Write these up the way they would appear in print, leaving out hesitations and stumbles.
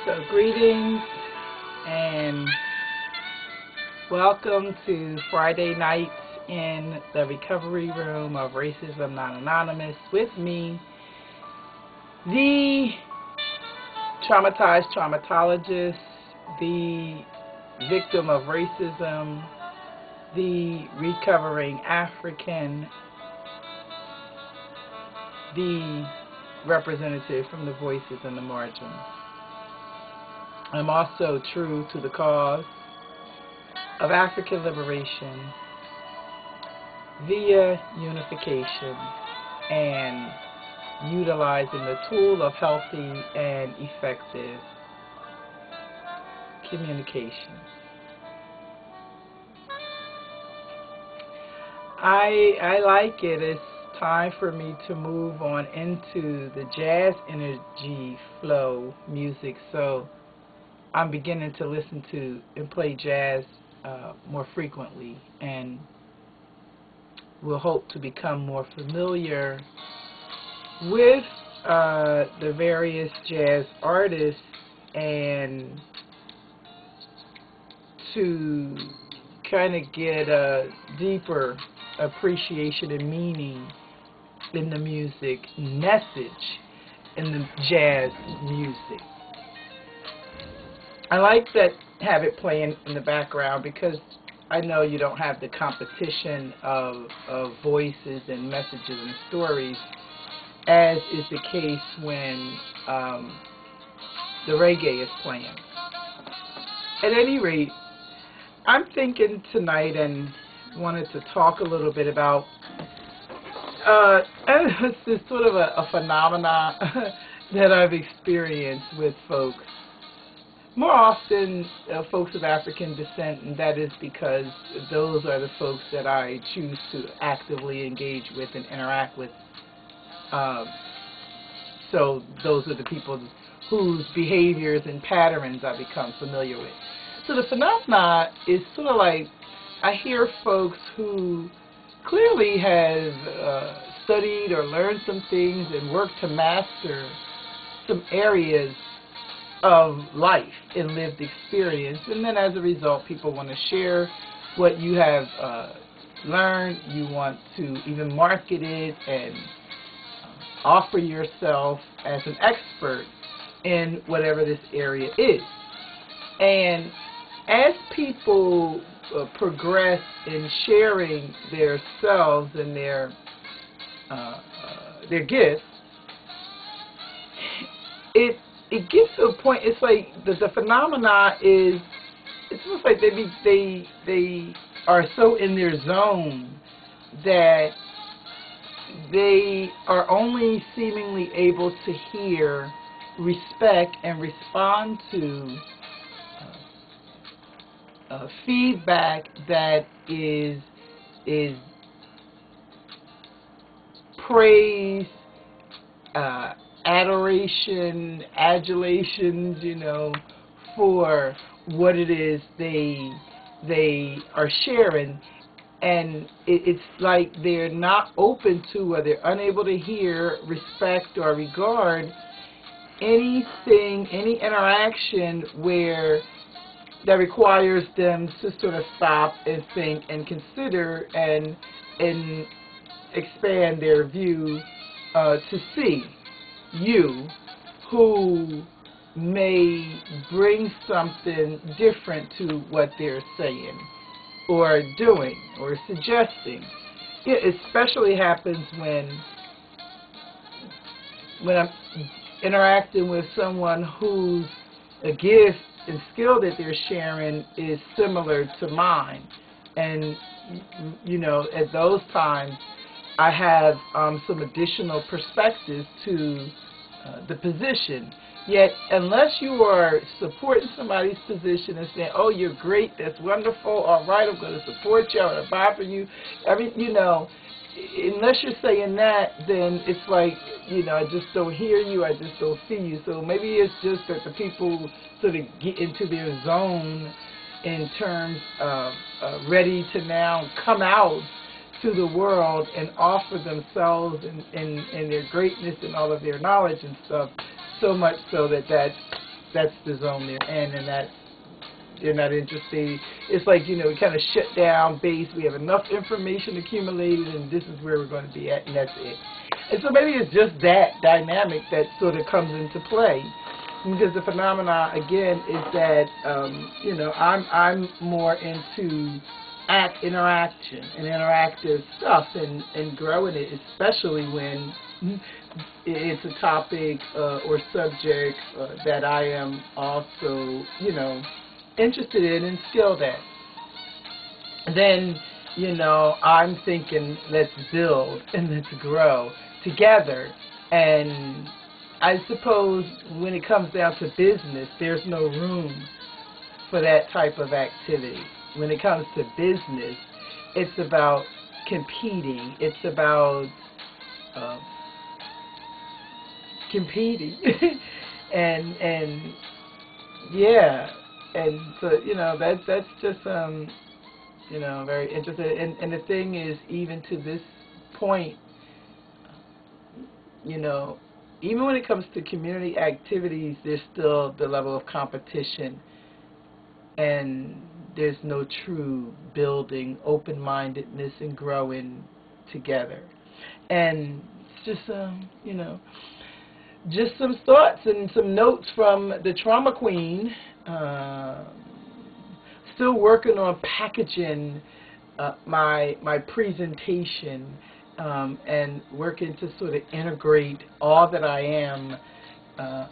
So greetings and welcome to Friday nights in the recovery room of Racism Not Anonymous with me, the traumatized traumatologist, the victim of racism, the recovering African, the representative from the voices in the margins. I'm also true to the cause of African liberation via unification and utilizing the tool of healthy and effective communication. I like it. It's time for me to move on into the jazz energy flow music, so I'm beginning to listen to and play jazz more frequently, and will hope to become more familiar with the various jazz artists and to kind of get a deeper appreciation and meaning in the music, message in the jazz music. I like that, have it playing in the background, because I know you don't have the competition of voices and messages and stories as is the case when the reggae is playing. At any rate, I'm thinking tonight and wanted to talk a little bit about this sort of a phenomena that I've experienced with folks. More often, folks of African descent, and that is because those are the folks that I choose to actively engage with and interact with. So those are the people whose behaviors and patterns I become familiar with. So the phenomena is sort of like, I hear folks who clearly have studied or learned some things and worked to master some areas of life and lived experience, and then as a result people want to share what you have learned. You want to even market it and offer yourself as an expert in whatever this area is. And as people progress in sharing their selves and their gifts, it gets to a point. It's like the phenomena is, it's almost like they are so in their zone that they are only seemingly able to hear, respect, and respond to feedback that is praise, adoration, adulations, for what it is they are sharing. And it's like they're not open to, or they're unable to hear, respect, or regard anything, any interaction that requires them to sort of stop and think and consider and expand their view to see you who may bring something different to what they're saying or doing or suggesting. It especially happens when I'm interacting with someone whose a gift and skill that they're sharing is similar to mine. And at those times I have some additional perspectives to the position. Yet, unless you are supporting somebody's position and saying, "Oh, you're great, that's wonderful, all right, I'm going to support you, I'm going to buy for you," unless you're saying that, then it's like, I just don't hear you, I just don't see you. So maybe it's just that the people sort of get into their zone in terms of ready to now come out to the world and offer themselves and their greatness and all of their knowledge and stuff, so much so that that's the zone they're in, and that they're not interested. It's like, you know, we kind of shut down base. We have enough information accumulated, and this is where we're going to be at, and that's it. And so maybe it's just that dynamic that sort of comes into play. Because the phenomena, again, is that, you know, I'm more into interaction and interactive stuff and growing it, especially when it's a topic or subject that I am also, you know, interested in and skilled at. Then, you know, I'm thinking, let's build and let's grow together. And I suppose when it comes down to business, there's no room for that type of activity. When it comes to business, it's about competing. It's about competing. and yeah. And so, you know, that's just, you know, very interesting. And the thing is, even to this point, you know, even when it comes to community activities, there's still the level of competition, and there's no true building, open-mindedness, and growing together. And it's just, you know, just some thoughts and some notes from the Trauma Queen. Still working on packaging my presentation and working to sort of integrate all that I am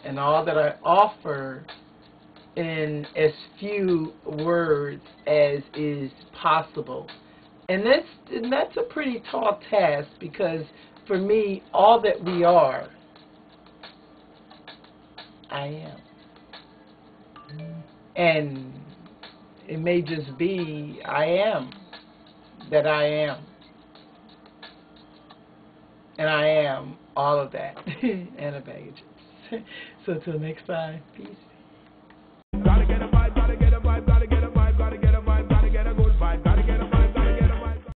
and all that I offer in as few words as is possible. And that's a pretty tall task, because for me, all that we are, I am. And it may just be I am that I am. And I am all of that and a baggage. So till next time, peace.